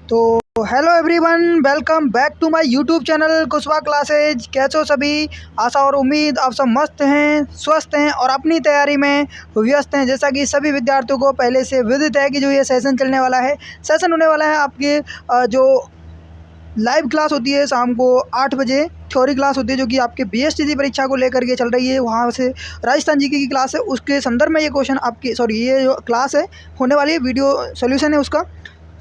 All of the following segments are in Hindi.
तो hello everyone, welcome back to my YouTube channel Kushwa classes. कैसे हो सभी? आशा और उम्मीद आप सब मस्त हैं, स्वस्थ हैं और अपनी तैयारी में व्यस्त हैं। जैसा कि सभी विद्यार्थियों को पहले से विदित है कि जो ये सेशन चलने वाला है, सेशन होने वाला है आपके जो लाइव क्लास होती है शाम को 8 बजे, थ्योरी क्लास होती है जो कि आपके बीएसटीसी परीक्षा को लेकर के चल रही है। वहाँ से राजस्थान जीके की क्लास है, उसके संदर्भ में ये क्वेश्चन आपकी ये जो क्लास है होने वाली है, वीडियो सोल्यूशन है उसका।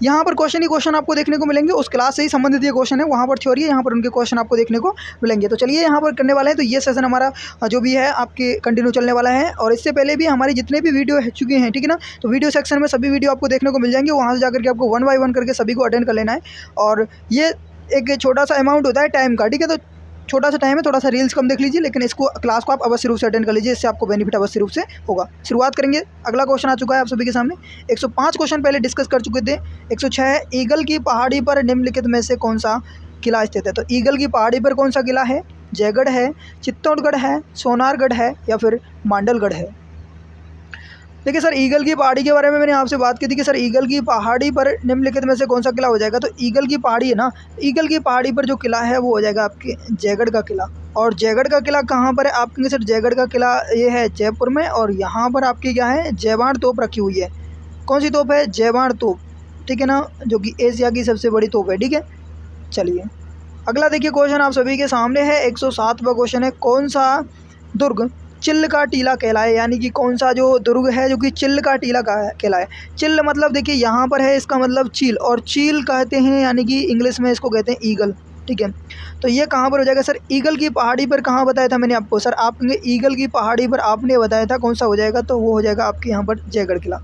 यहाँ पर क्वेश्चन ही क्वेश्चन आपको देखने को मिलेंगे, उस क्लास से ही संबंधित ये क्वेश्चन है। वहाँ पर थ्योरी है, यहाँ पर उनके क्वेश्चन आपको देखने को मिलेंगे। तो चलिए यहाँ पर करने वाले हैं। तो ये सेशन हमारा जो भी है आपके कंटिन्यू चलने वाला है, और इससे पहले भी हमारी जितने भी वीडियो चुके हैं, ठीक है ना, तो वीडियो सेक्शन में सभी वीडियो आपको देखने को मिल जाएंगे। वहाँ से जाकर के आपको 1 बाय 1 करके सभी को अटेंड कर लेना है। और ये एक छोटा सा अमाउंट होता है टाइम का, ठीक है। तो छोटा सा टाइम है, थोड़ा सा रील्स कम देख लीजिए, लेकिन इसको क्लास को आप अवश्य रूप से अटेंड कर लीजिए, इससे आपको बेनिफिट अवश्य रूप से होगा। शुरुआत करेंगे। अगला क्वेश्चन आ चुका है आप सभी के सामने। 105 क्वेश्चन पहले डिस्कस कर चुके थे। 106 ईगल की पहाड़ी पर निम्नलिखित में से कौन सा किला स्थित है? तो ईगल की पहाड़ी पर कौन सा किला है? जयगढ़ है, चित्तौड़गढ़ है, सोनारगढ़ है या फिर मांडलगढ़ है? देखिए सर, ईगल की पहाड़ी के बारे में मैंने आपसे बात की थी कि सर ईगल की पहाड़ी पर निम्नलिखित में से कौन सा किला हो जाएगा। तो ईगल की पहाड़ी है ना, ईगल की पहाड़ी पर जो किला है वो हो जाएगा आपके जयगढ़ का किला। और जयगढ़ का किला कहाँ पर है आपके? सर जयगढ़ का किला ये है जयपुर में, और यहाँ पर आपकी क्या है, जयबाण तोप रखी हुई है। कौन सी तोप है? जयबाण तोप, ठीक है ना, जो कि एशिया की सबसे बड़ी तोप है, ठीक है। चलिए अगला देखिए क्वेश्चन आप सभी के सामने है। 107वां क्वेश्चन है, कौन सा दुर्ग चिल्ल का टीला कहलाए? यानी कि कौन सा जो दुर्ग है जो कि चिल्ल का टीला का कहलाए। चिल्ल मतलब देखिए यहाँ पर है, इसका मतलब चील, और चील कहते हैं यानी कि इंग्लिश में इसको कहते हैं ईगल, ठीक है। तो ये कहाँ पर हो जाएगा सर? ईगल की पहाड़ी पर। कहाँ बताया था मैंने आपको? सर आप कहेंगे ईगल की पहाड़ी पर आपने बताया था, कौन सा हो जाएगा? तो वो हो जाएगा आपके यहाँ पर जयगढ़ किला।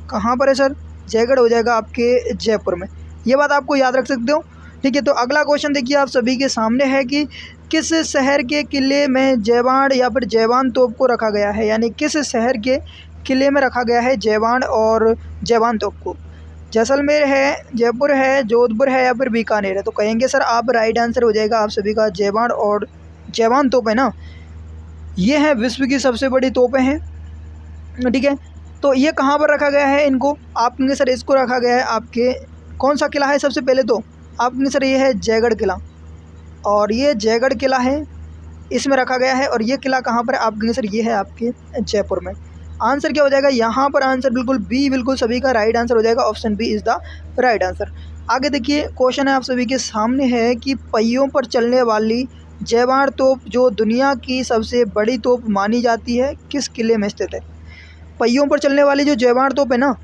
कहाँ पर है सर? जयगढ़ हो जाएगा आपके जयपुर में। ये बात आपको याद रख सकते हो, ठीक है। तो अगला क्वेश्चन देखिए आप सभी के सामने है कि किस शहर के किले में जयबाण या फिर जयबान तोप को रखा गया है? यानी किस शहर के किले में रखा गया है जयबाण और जयबान तोप को? जैसलमेर है, जयपुर है, जोधपुर है या फिर बीकानेर है? तो कहेंगे सर आप राइट आंसर हो जाएगा आप सभी का जयबाण और जयबान तोप है ना, ये है विश्व की सबसे बड़ी तोपें हैं, ठीक है। तो ये कहाँ पर रखा गया है इनको? आप कहेंगे सर इसको रखा गया है आपके, कौन सा किला है सबसे पहले? तो आप कहेंगे सर ये है जयगढ़ किला, और ये जयगढ़ किला है, इसमें रखा गया है। और ये किला कहाँ पर है? आप कहेंगे सर ये है आपके जयपुर में। आंसर क्या हो जाएगा यहाँ पर? आंसर बिल्कुल बी, बिल्कुल सभी का राइट आंसर हो जाएगा। Option B is the right answer. आगे देखिए क्वेश्चन है आप सभी के सामने है कि पहियों पर चलने वाली जयबाण तोप जो दुनिया की सबसे बड़ी तोप मानी जाती है, किस किले में स्थित है? पहियों पर चलने वाली जो जयबाण तोप है ना,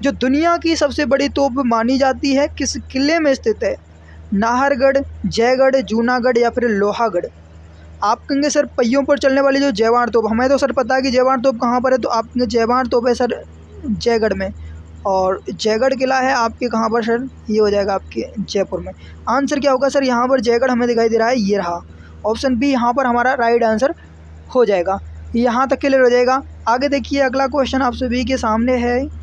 जो दुनिया की सबसे बड़ी तोप मानी जाती है, किस किले में स्थित है? नाहरगढ़, जयगढ़, जूनागढ़ या फिर लोहागढ़? आप कहेंगे सर पहियों पर चलने वाली जो जयबाण तोप, हमें तो सर पता है कि जयबाण तोप कहाँ पर है, तो आप कहेंगे जयबाण तोप है सर जयगढ़ में, और जयगढ़ किला है आपके कहाँ पर सर? ये हो जाएगा आपके जयपुर में। आंसर क्या होगा सर? यहाँ पर जयगढ़ हमें दिखाई दे रहा है, ये रहा ऑप्शन बी यहाँ पर हमारा राइट आंसर हो जाएगा। यहाँ तक क्लियर हो जाएगा। आगे देखिए अगला क्वेश्चन आप सभी के सामने है,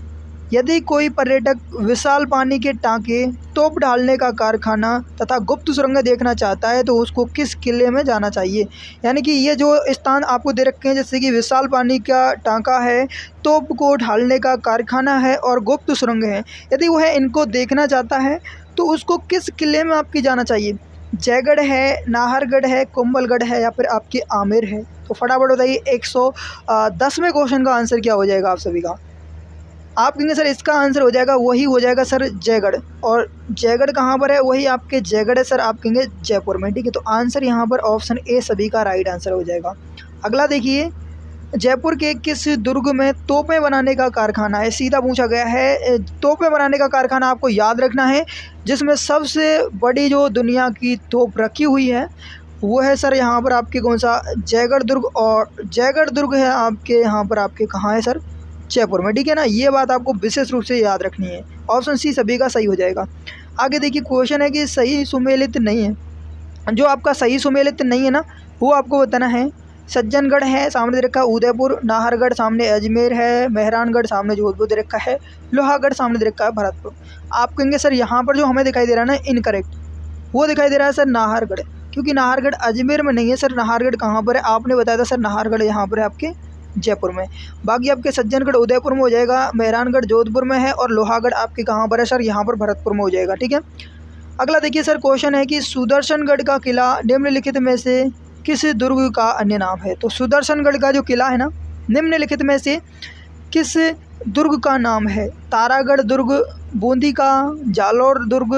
यदि कोई पर्यटक विशाल पानी के टाँके, तोप ढालने का कारखाना तथा गुप्त सुरंगें देखना चाहता है तो उसको किस किले में जाना चाहिए? यानी कि ये जो स्थान आपको दे रखे हैं, जैसे कि विशाल पानी का टाँका है, तोप को ढालने का कारखाना है और गुप्त सुरंग है, यदि वह इनको देखना चाहता है तो उसको किस किले में आपकी जाना चाहिए? जयगढ़ है, नाहरगढ़ है, कुंभलगढ़ है या फिर आपके आमेर है? तो फटाफट बताइए 110वें क्वेश्चन का आंसर क्या हो जाएगा आप सभी का? आप कहेंगे सर इसका आंसर हो जाएगा, वही हो जाएगा सर जयगढ़। और जयगढ़ कहाँ पर है? वही आपके जयगढ़ है सर, आप कहेंगे जयपुर में, ठीक है। तो आंसर यहाँ पर ऑप्शन ए सभी का राइट आंसर हो जाएगा। अगला देखिए, जयपुर के किस दुर्ग में तोपें बनाने का कारखाना है? सीधा पूछा गया है। तोपें बनाने का कारखाना आपको याद रखना है, जिसमें सबसे बड़ी जो दुनिया की तोप रखी हुई है वो है सर यहाँ पर आपके कौन सा? जयगढ़ दुर्ग। और जयगढ़ दुर्ग है आपके यहाँ पर, आपके कहाँ है सर? जयपुर में, ठीक है ना। ये बात आपको विशेष रूप से याद रखनी है। ऑप्शन सी सभी का सही हो जाएगा। आगे देखिए क्वेश्चन है कि सही सुमेलित नहीं है, जो आपका सही सुमेलित नहीं है ना, वो आपको बताना है। सज्जनगढ़ है, सामने दे रखा है उदयपुर, नाहरगढ़ सामने अजमेर है, मेहरानगढ़ सामने जोधपुर दे रखा है, लोहागढ़ सामने दे रखा है भरतपुर। आप कहेंगे सर यहाँ पर जो हमें दिखाई दे रहा है ना इनकरेक्ट, वो दिखाई दे रहा है सर नाहरगढ़, क्योंकि नाहरगढ़ अजमेर में नहीं है सर। नाहरगढ़ कहाँ पर है? आपने बताया था सर नाहरगढ़ यहाँ पर है आपके जयपुर में। बाकी आपके सज्जनगढ़ उदयपुर में हो जाएगा, मेहरानगढ़ जोधपुर में है और लोहागढ़ आपके कहाँ पर है सर, यहाँ पर भरतपुर में हो जाएगा। ठीक है, अगला देखिए सर क्वेश्चन है कि सुदर्शनगढ़ का किला निम्नलिखित में से किस दुर्ग का अन्य नाम है। तो सुदर्शनगढ़ का जो किला है ना, निम्नलिखित में से किस दुर्ग का नाम है। तारागढ़ दुर्ग बूंदी का, जालौर दुर्ग,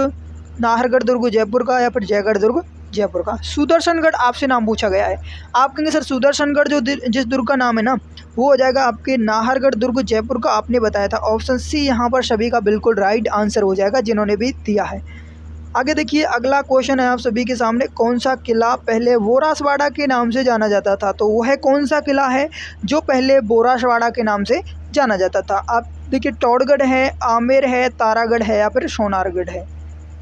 नाहरगढ़ दुर्ग जयपुर का, या फिर जयगढ़ दुर्ग जयपुर का। सुदर्शनगढ़ आपसे नाम पूछा गया है, आप कहेंगे सर सुदर्शनगढ़ जो जिस दुर्ग का नाम है ना वो हो जाएगा आपके नाहरगढ़ दुर्ग जयपुर का, आपने बताया था। ऑप्शन सी यहाँ पर सभी का बिल्कुल राइट आंसर हो जाएगा जिन्होंने भी दिया है। आगे देखिए अगला क्वेश्चन है आप सभी के सामने, कौन सा किला पहले बोरासवाड़ा के नाम से जाना जाता था। तो वह कौन सा किला है जो पहले बोरासवाड़ा के नाम से जाना जाता था। आप देखिए टोडगढ़ है, आमेर है, तारागढ़ है, या फिर सोनारगढ़ है।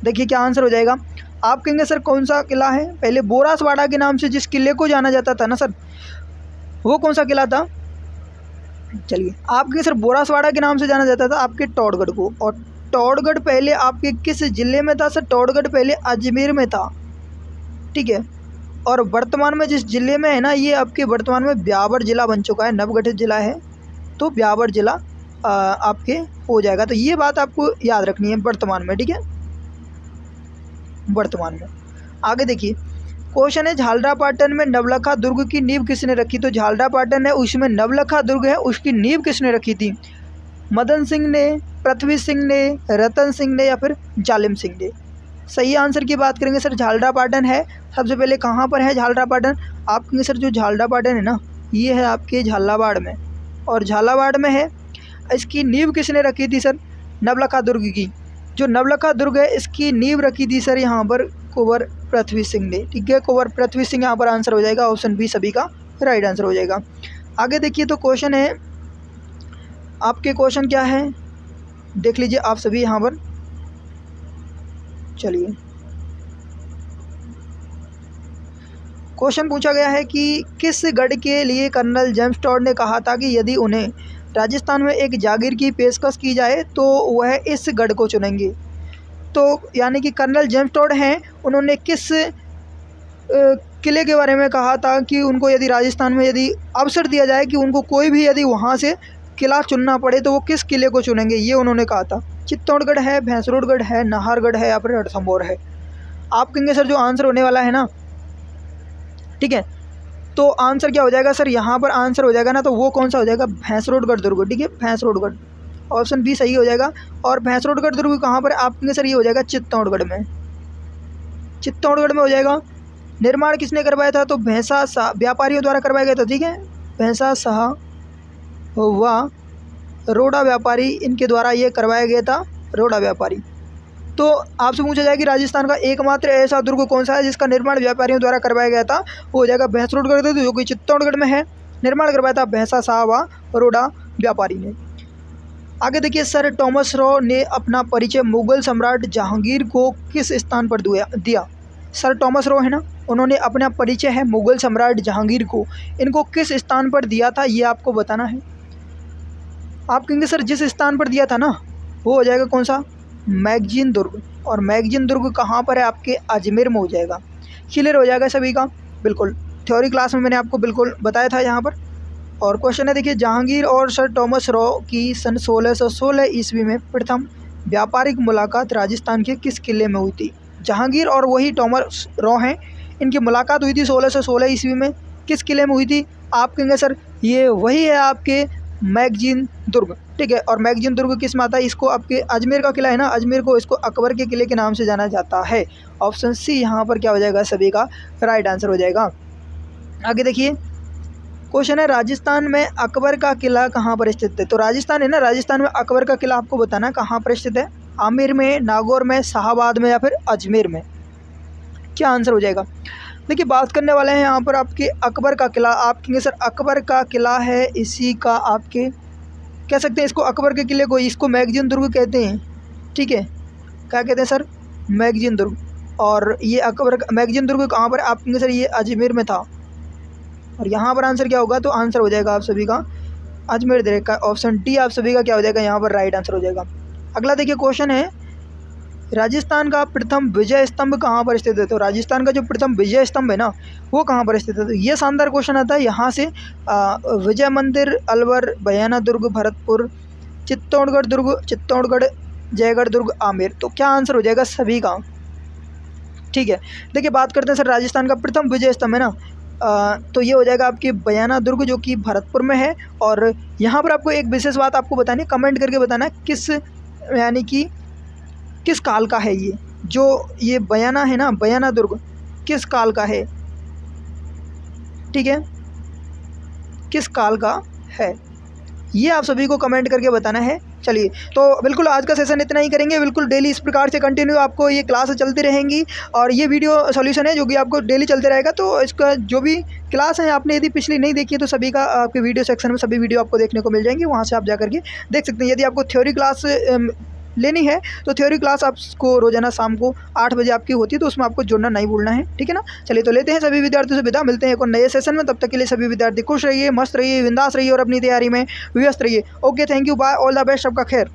देखिए क्या आंसर हो जाएगा। आप कहेंगे सर कौन सा किला है पहले बोरासवाड़ा के नाम से जिस किले को जाना जाता था ना सर, वो कौन सा किला था। चलिए आप कहेंगे सर बोरासवाड़ा के नाम से जाना जाता था आपके टोडगढ़ को, और टोडगढ़ पहले आपके किस ज़िले में था सर। टोडगढ़ पहले अजमेर में था। ठीक है, और वर्तमान में जिस ज़िले में है ना ये आपके वर्तमान में ब्यावर ज़िला बन चुका है, नवगठित ज़िला है, तो ब्यावर ज़िला आपके हो जाएगा। तो ये बात आपको याद रखनी है वर्तमान में। ठीक है, वर्तमान में। आगे देखिए क्वेश्चन है झालरापाटन में नवलखा दुर्ग की नींव किसने रखी। तो झालरापाटन है उसमें नवलखा दुर्ग है, उसकी नींव किसने रखी थी। मदन सिंह ने, पृथ्वी सिंह ने, रतन सिंह ने, या फिर जालिम सिंह ने। सही आंसर की बात करेंगे सर झालरापाटन है। सबसे पहले कहाँ पर है झालरापाटन। आप कहेंगे सर जो झालरापाटन है ना ये है आपके झालावाड़ में, और झालावाड़ में है। इसकी नींव किसने रखी थी सर, नवलखा दुर्ग की। जो नवलखा दुर्ग है इसकी नींव रखी थी सर यहाँ पर कुंवर पृथ्वी सिंह ने। ठीक है, कुंवर पृथ्वी सिंह यहाँ पर आंसर हो जाएगा। ऑप्शन बी सभी का राइट आंसर हो जाएगा। आगे देखिए तो क्वेश्चन है आपके, क्वेश्चन क्या है देख लीजिए आप सभी यहाँ पर। चलिए क्वेश्चन पूछा गया है कि किस गढ़ के लिए कर्नल जेम्स टॉड ने कहा था कि यदि उन्हें राजस्थान में एक जागीर की पेशकश की जाए तो वह इस गढ़ को चुनेंगे। तो यानी कि कर्नल जेम्स टॉड हैं, उन्होंने किस किले के बारे में कहा था कि उनको यदि राजस्थान में यदि अवसर दिया जाए कि उनको कोई भी यदि वहाँ से किला चुनना पड़े तो वो किस किले को चुनेंगे, ये उन्होंने कहा था। चित्तौड़गढ़ है, भैंसरोडगढ़ है, नाहरगढ़ है, या फिर रणथंभौर है। आप कहेंगे सर जो आंसर होने वाला है ना, ठीक है, तो आंसर क्या हो जाएगा सर, यहाँ पर आंसर हो जाएगा ना तो वो कौन सा हो जाएगा, भैंसरोडगढ़ दुर्ग। ठीक है, भैंसरोडगढ़, ऑप्शन बी सही हो जाएगा। और भैंसरोडगढ़ दुर्ग कहाँ पर, आप कहेंगे सर ये हो जाएगा चित्तौड़गढ़ में, चित्तौड़गढ़ में हो जाएगा। निर्माण किसने करवाया था, तो भैंसा शाह व्यापारियों द्वारा करवाया गया था। ठीक है, भैंसा शाह व रोड़ा व्यापारी, इनके द्वारा ये करवाया गया था, रोड़ा व्यापारी। तो आपसे पूछा जाए कि राजस्थान का एकमात्र ऐसा दुर्ग कौन सा है जिसका निर्माण व्यापारियों द्वारा करवाया गया था, वो हो जाएगा भैंसरोडगढ़ दुर्ग, जो कि चित्तौड़गढ़ में है। निर्माण करवाया था भैंसा शाह व रोड़ा व्यापारी ने। आगे देखिए सर टॉमस रॉ ने अपना परिचय मुगल सम्राट जहांगीर को किस स्थान पर दिया। सर टॉमस रॉ है ना, उन्होंने अपना परिचय है मुगल सम्राट जहांगीर को, इनको किस स्थान पर दिया था ये आपको बताना है। आप कहेंगे सर जिस स्थान पर दिया था ना वो हो जाएगा कौन सा, मैगजीन दुर्ग। और मैगजीन दुर्ग कहाँ पर है, आपके अजमेर में हो जाएगा। क्लियर हो जाएगा सभी का, बिल्कुल थ्योरी क्लास में मैंने आपको बिल्कुल बताया था यहाँ पर। और क्वेश्चन है देखिए, जहांगीर और सर टॉमस रॉ की सन 1616 ईस्वी में प्रथम व्यापारिक मुलाकात राजस्थान के किस किले में हुई थी। जहांगीर और वही टॉमस रॉ हैं, इनकी मुलाकात हुई थी 1616 ईस्वी में, किस किले में हुई थी। आप कहेंगे सर ये वही है आपके मैगजीन दुर्ग। ठीक है, और मैगजीन दुर्ग किस में आता है, इसको आपके अजमेर का किला है ना, अजमेर को इसको अकबर के किले के नाम से जाना जाता है। ऑप्शन सी यहाँ पर क्या हो जाएगा, सभी का राइट आंसर हो जाएगा। आगे देखिए क्वेश्चन है, राजस्थान में अकबर का किला कहाँ पर स्थित है। तो राजस्थान है ना, राजस्थान में अकबर का किला आपको बताना है कहाँ पर स्थित है, आमेर में, नागौर में, शाहाबाद में, या फिर अजमेर में। क्या आंसर हो जाएगा। देखिए बात करने वाले हैं यहाँ पर आपके अकबर का किला। आप कहेंगे सर अकबर का किला है, इसी का आपके कह सकते हैं इसको अकबर के किले को, इसको मैगजीन दुर्ग कहते हैं। ठीक है, क्या कहते हैं सर, मैगजीन दुर्ग। और ये अकबर मैगजीन दुर्ग कहाँ पर, आप कहेंगे सर ये अजमेर में था। और यहाँ पर आंसर क्या होगा, तो आंसर हो जाएगा आप सभी का अजमेर दरगाह का, ऑप्शन डी आप सभी का क्या हो जाएगा यहाँ पर राइट आंसर हो जाएगा। अगला देखिए क्वेश्चन है, राजस्थान का प्रथम विजय स्तंभ कहाँ पर स्थित है? तो राजस्थान का जो प्रथम विजय स्तंभ है ना, वो कहाँ पर स्थित है? तो ये शानदार क्वेश्चन आता है यहाँ से। विजय मंदिर, अलवर, बयाना दुर्ग, भरतपुर, चित्तौड़गढ़ दुर्ग, चित्तौड़गढ़, जयगढ़ दुर्ग, आमेर। तो क्या आंसर हो जाएगा सभी का? ठीक है, देखिए बात करते हैं सर राजस्थान का प्रथम विजय स्तंभ है ना, तो ये हो जाएगा आपकी बयाना दुर्ग जो कि भरतपुर में है। और यहाँ पर आपको एक विशेष बात आपको बतानी है, कमेंट करके बताना है किस यानी कि किस काल का है ये, जो ये बयाना है ना, बयाना दुर्ग किस काल का है? ठीक है, किस काल का है, ये आप सभी को कमेंट करके बताना है। चलिए, तो बिल्कुल आज का सेशन इतना ही करेंगे। बिल्कुल डेली इस प्रकार से कंटिन्यू आपको ये क्लास चलती रहेंगी और ये वीडियो सॉल्यूशन है जो कि आपको डेली चलते रहेगा। तो इसका जो भी क्लास है आपने यदि पिछली नहीं देखी है तो सभी का आपके वीडियो सेक्शन में सभी वीडियो आपको देखने को मिल जाएंगी, वहाँ से आप जा करके देख सकते हैं। यदि आपको थ्योरी क्लास लेनी है तो थ्योरी क्लास आपको रोजाना शाम को 8 बजे आपकी होती है, तो उसमें आपको जुड़ना नहीं भूलना है, ठीक है ना। चलिए, तो लेते हैं सभी विद्यार्थियों से विदा, मिलते हैं एक और नए सेशन में। तब तक के लिए सभी विद्यार्थी खुश रहिए, मस्त रहिए, बिंदास रहिए और अपनी तैयारी में व्यस्त रहिए। Okay, thank you, bye, all the best, सबका खैर।